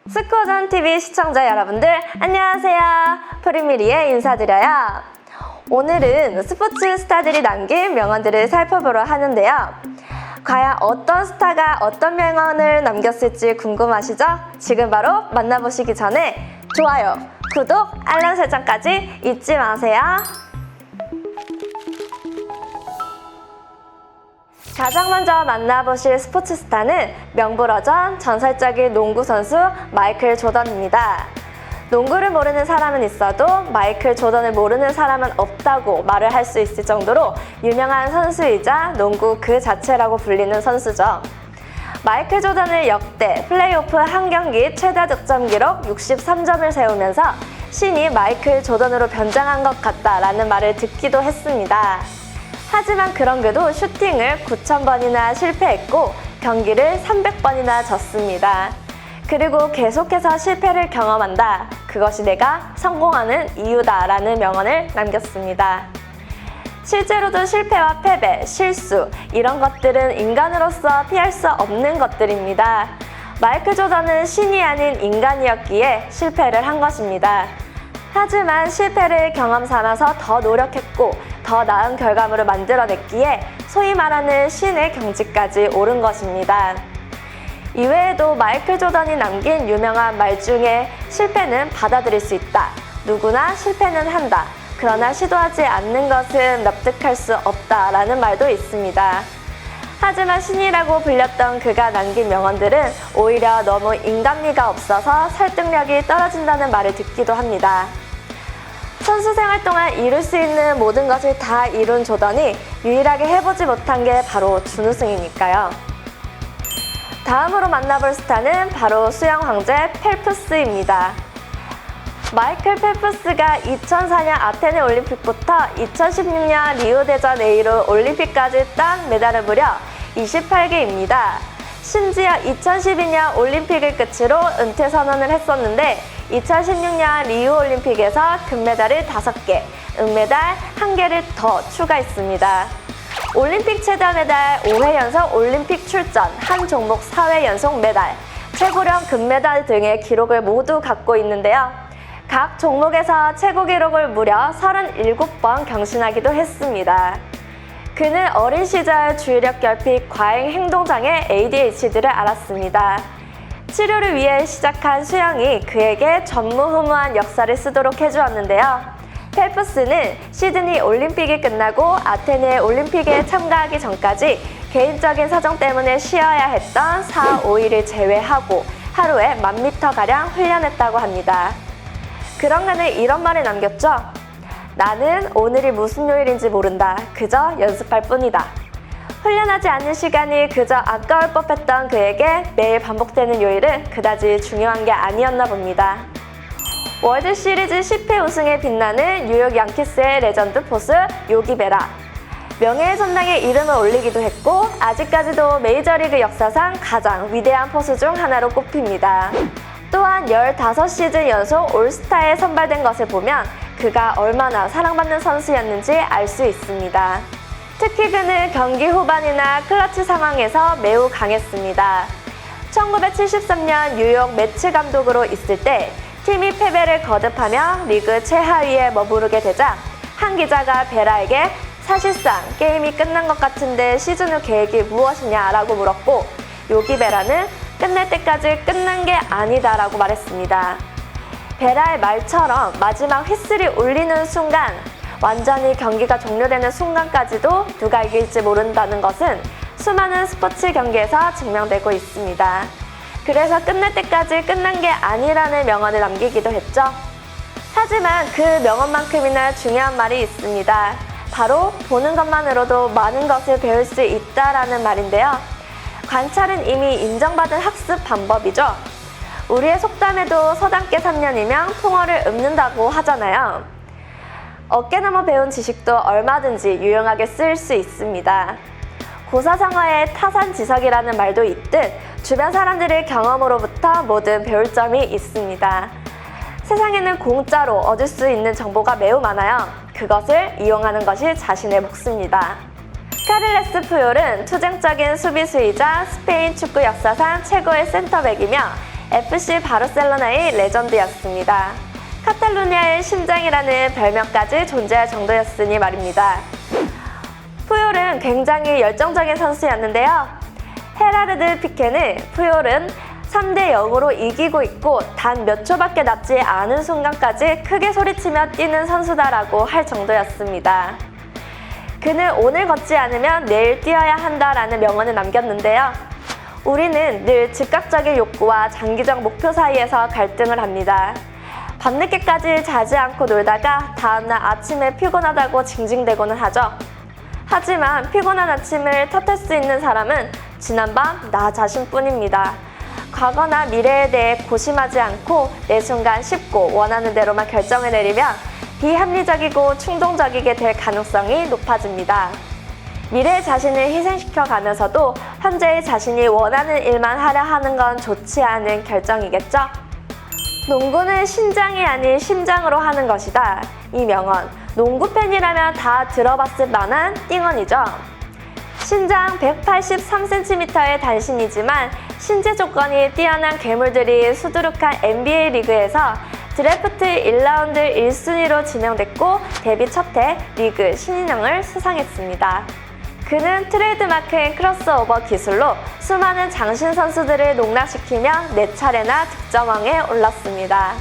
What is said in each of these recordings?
스코전TV 시청자 여러분들 안녕하세요. 프리미리에 인사드려요. 오늘은 스포츠 스타들이 남긴 명언들을 살펴보려 하는데요. 과연 어떤 스타가 어떤 명언을 남겼을지 궁금하시죠? 지금 바로 만나보시기 전에 좋아요, 구독, 알람 설정까지 잊지 마세요. 가장 먼저 만나보실 스포츠 스타는 명불허전 전설적인 농구 선수 마이클 조던입니다. 농구를 모르는 사람은 있어도 마이클 조던을 모르는 사람은 없다고 말을 할 수 있을 정도로 유명한 선수이자 농구 그 자체라고 불리는 선수죠. 마이클 조던은 역대 플레이오프 한 경기 최다 득점 기록 63점을 세우면서 신이 마이클 조던으로 변장한 것 같다라는 말을 듣기도 했습니다. 하지만 그런 그도 슈팅을 9,000번이나 실패했고 경기를 300번이나 졌습니다. 그리고 계속해서 실패를 경험한다. 그것이 내가 성공하는 이유다 라는 명언을 남겼습니다. 실제로도 실패와 패배, 실수 이런 것들은 인간으로서 피할 수 없는 것들입니다. 마이클 조던은 신이 아닌 인간이었기에 실패를 한 것입니다. 하지만 실패를 경험 삼아서 더 노력했고 더 나은 결과물을 만들어냈기에 소위 말하는 신의 경지까지 오른 것입니다. 이외에도 마이클 조던이 남긴 유명한 말 중에 실패는 받아들일 수 있다. 누구나 실패는 한다. 그러나 시도하지 않는 것은 납득할 수 없다. 라는 말도 있습니다. 하지만 신이라고 불렸던 그가 남긴 명언들은 오히려 너무 인간미가 없어서 설득력이 떨어진다는 말을 듣기도 합니다. 선수 생활 동안 이룰 수 있는 모든 것을 다 이룬 조던이 유일하게 해보지 못한 게 바로 준우승이니까요. 다음으로 만나볼 스타는 바로 수영 황제 펠프스입니다. 마이클 펠프스가 2004년 아테네 올림픽부터 2016년 리우데자네이루 올림픽까지 딴 메달은 무려 28개입니다. 심지어 2012년 올림픽을 끝으로 은퇴 선언을 했었는데 2016년 리우 올림픽에서 금메달을 5개, 은메달 1개를 더 추가했습니다. 올림픽 최다 메달 5회 연속 올림픽 출전, 한 종목 4회 연속 메달, 최고령 금메달 등의 기록을 모두 갖고 있는데요. 각 종목에서 최고 기록을 무려 37번 경신하기도 했습니다. 그는 어린 시절 주의력 결핍, 과잉 행동장애 ADHD를 앓았습니다. 치료를 위해 시작한 수영이 그에게 전무후무한 역사를 쓰도록 해주었는데요. 펠프스는 시드니 올림픽이 끝나고 아테네 올림픽에 참가하기 전까지 개인적인 사정 때문에 쉬어야 했던 4, 5일을 제외하고 하루에 1000m가량 훈련했다고 합니다. 그런 그는 이런 말을 남겼죠. 나는 오늘이 무슨 요일인지 모른다. 그저 연습할 뿐이다. 훈련하지 않는 시간이 그저 아까울 법했던 그에게 매일 반복되는 요일은 그다지 중요한 게 아니었나 봅니다. 월드시리즈 10회 우승에 빛나는 뉴욕 양키스의 레전드 포수 요기 베라. 명예의 전당에 이름을 올리기도 했고 아직까지도 메이저리그 역사상 가장 위대한 포수 중 하나로 꼽힙니다. 또한 15시즌 연속 올스타에 선발된 것을 보면 그가 얼마나 사랑받는 선수였는지 알 수 있습니다. 특히 그는 경기 후반이나 클러치 상황에서 매우 강했습니다. 1973년 뉴욕 매츠 감독으로 있을 때 팀이 패배를 거듭하며 리그 최하위에 머무르게 되자 한 기자가 베라에게 사실상 게임이 끝난 것 같은데 시즌 후 계획이 무엇이냐라고 물었고 요기 베라는 끝날 때까지 끝난 게 아니다라고 말했습니다. 베라의 말처럼 마지막 휘슬이 울리는 순간 완전히 경기가 종료되는 순간까지도 누가 이길지 모른다는 것은 수많은 스포츠 경기에서 증명되고 있습니다. 그래서 끝날 때까지 끝난 게 아니라는 명언을 남기기도 했죠. 하지만 그 명언만큼이나 중요한 말이 있습니다. 바로 보는 것만으로도 많은 것을 배울 수 있다라는 말인데요. 관찰은 이미 인정받은 학습 방법이죠. 우리의 속담에도 서당께 3년이면 풍어를 읊는다고 하잖아요. 어깨너머 배운 지식도 얼마든지 유용하게 쓸 수 있습니다. 고사성어의 타산지석이라는 말도 있듯 주변 사람들의 경험으로부터 모든 배울 점이 있습니다. 세상에는 공짜로 얻을 수 있는 정보가 매우 많아요. 그것을 이용하는 것이 자신의 몫입니다. 카를레스 푸올은 투쟁적인 수비수이자 스페인 축구 역사상 최고의 센터백이며 FC 바르셀로나의 레전드였습니다. 카탈루냐의 심장이라는 별명까지 존재할 정도였으니 말입니다. 푸올은 굉장히 열정적인 선수였는데요. 헤라르드 피케는 푸올은 3대 0으로 이기고 있고 단 몇 초밖에 남지 않은 순간까지 크게 소리치며 뛰는 선수다라고 할 정도였습니다. 그는 오늘 걷지 않으면 내일 뛰어야 한다라는 명언을 남겼는데요. 우리는 늘 즉각적인 욕구와 장기적 목표 사이에서 갈등을 합니다. 밤늦게까지 자지 않고 놀다가 다음날 아침에 피곤하다고 징징대고는 하죠. 하지만 피곤한 아침을 탓할 수 있는 사람은 지난밤 나 자신뿐입니다. 과거나 미래에 대해 고심하지 않고 매 순간 쉽고 원하는 대로만 결정을 내리면 비합리적이고 충동적이게 될 가능성이 높아집니다. 미래의 자신을 희생시켜 가면서도 현재의 자신이 원하는 일만 하려 하는 건 좋지 않은 결정이겠죠? 농구는 신장이 아닌 심장으로 하는 것이다. 이 명언, 농구 팬이라면 다 들어봤을 만한 띵언이죠. 신장 183cm의 단신이지만 신체 조건이 뛰어난 괴물들이 수두룩한 NBA 리그에서 드래프트 1라운드 1순위로 지명됐고 데뷔 첫해 리그 신인왕을 수상했습니다. 그는 트레이드마크인 크로스오버 기술로 수많은 장신 선수들을 농락시키며 4차례나 득점왕에 올랐습니다.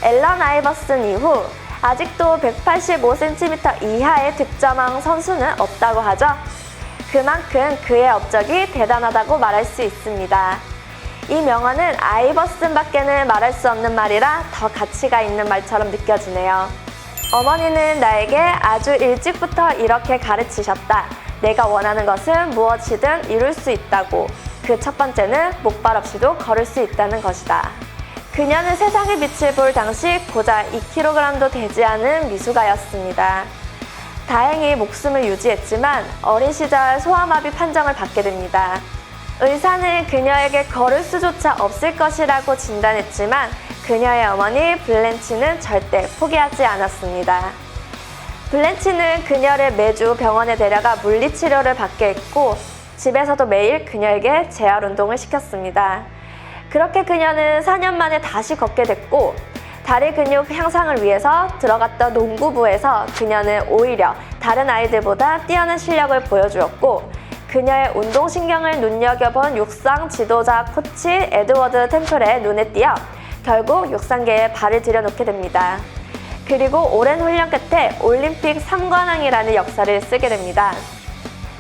앨런 아이버슨 이후 아직도 185cm 이하의 득점왕 선수는 없다고 하죠. 그만큼 그의 업적이 대단하다고 말할 수 있습니다. 이 명언은 아이버슨밖에는 말할 수 없는 말이라 더 가치가 있는 말처럼 느껴지네요. 어머니는 나에게 아주 일찍부터 이렇게 가르치셨다. 내가 원하는 것은 무엇이든 이룰 수 있다고. 그 첫 번째는 목발 없이도 걸을 수 있다는 것이다. 그녀는 세상의 빛을 볼 당시 고작 2kg도 되지 않은 미숙아였습니다. 다행히 목숨을 유지했지만 어린 시절 소아마비 판정을 받게 됩니다. 의사는 그녀에게 걸을 수조차 없을 것이라고 진단했지만 그녀의 어머니 블렌치는 절대 포기하지 않았습니다. 블렌치는 그녀를 매주 병원에 데려가 물리치료를 받게 했고 집에서도 매일 그녀에게 재활 운동을 시켰습니다. 그렇게 그녀는 4년 만에 다시 걷게 됐고 다리 근육 향상을 위해서 들어갔던 농구부에서 그녀는 오히려 다른 아이들보다 뛰어난 실력을 보여주었고 그녀의 운동신경을 눈여겨본 육상 지도자 코치 에드워드 템플의 눈에 띄어 결국 육상계에 발을 들여놓게 됩니다. 그리고 오랜 훈련 끝에 올림픽 3관왕이라는 역사를 쓰게 됩니다.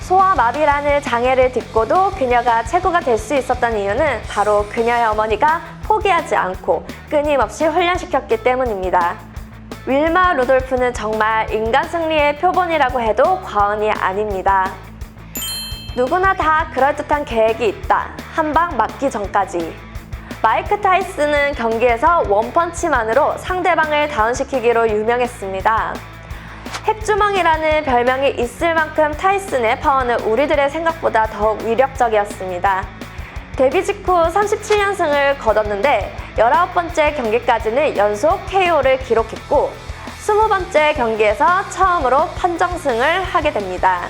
소아마비라는 장애를 딛고도 그녀가 최고가 될 수 있었던 이유는 바로 그녀의 어머니가 포기하지 않고 끊임없이 훈련시켰기 때문입니다. 윌마 루돌프는 정말 인간 승리의 표본이라고 해도 과언이 아닙니다. 누구나 다 그럴듯한 계획이 있다. 한 방 맞기 전까지. 마이크 타이슨은 경기에서 원펀치만으로 상대방을 다운시키기로 유명했습니다. 핵주먹이라는 별명이 있을 만큼 타이슨의 파워는 우리들의 생각보다 더욱 위력적이었습니다. 데뷔 직후 37연승을 거뒀는데 19번째 경기까지는 연속 KO를 기록했고 20번째 경기에서 처음으로 판정승을 하게 됩니다.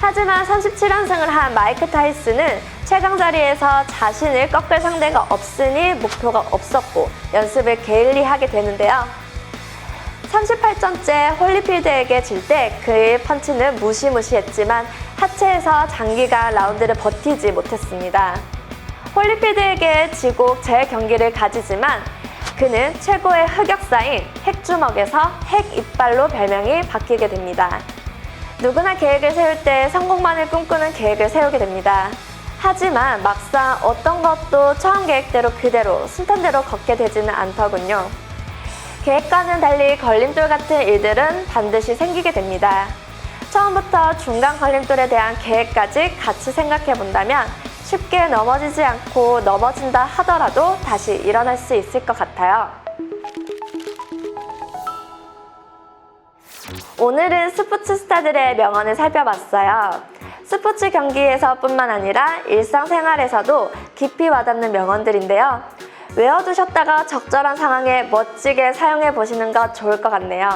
하지만 37연승을 한 마이크 타이슨은 최강 자리에서 자신을 꺾을 상대가 없으니 목표가 없었고 연습을 게을리하게 되는데요. 38전째 홀리필드에게 질 때 그의 펀치는 무시무시했지만 하체에서 장기간 라운드를 버티지 못했습니다. 홀리필드에게 지고 재경기를 가지지만 그는 최고의 흑역사인 핵주먹에서 핵이빨로 별명이 바뀌게 됩니다. 누구나 계획을 세울 때 성공만을 꿈꾸는 계획을 세우게 됩니다. 하지만 막상 어떤 것도 처음 계획대로 그대로 순탄대로 걷게 되지는 않더군요. 계획과는 달리 걸림돌 같은 일들은 반드시 생기게 됩니다. 처음부터 중간 걸림돌에 대한 계획까지 같이 생각해 본다면 쉽게 넘어지지 않고 넘어진다 하더라도 다시 일어날 수 있을 것 같아요. 오늘은 스포츠 스타들의 명언을 살펴봤어요. 스포츠 경기에서 뿐만 아니라 일상생활에서도 깊이 와닿는 명언들인데요. 외워두셨다가 적절한 상황에 멋지게 사용해 보시는 것 좋을 것 같네요.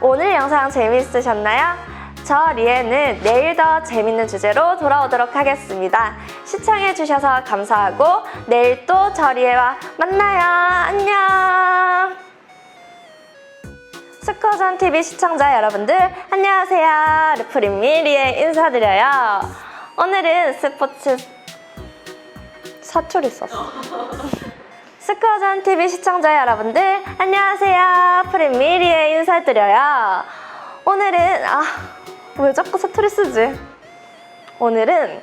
오늘 영상 재미있으셨나요? 저 리에는 내일 더 재밌는 주제로 돌아오도록 하겠습니다. 시청해주셔서 감사하고 내일 또 저 리에와 만나요. 안녕. 스코전TV 시청자 여러분들 안녕하세요. 르프림미 리에 인사드려요. 오늘은 스포츠 사투리 썼어. 스코전TV 시청자 여러분들 안녕하세요. 프림미 리에 인사드려요. 오늘은 왜 자꾸 사투리 쓰지? 오늘은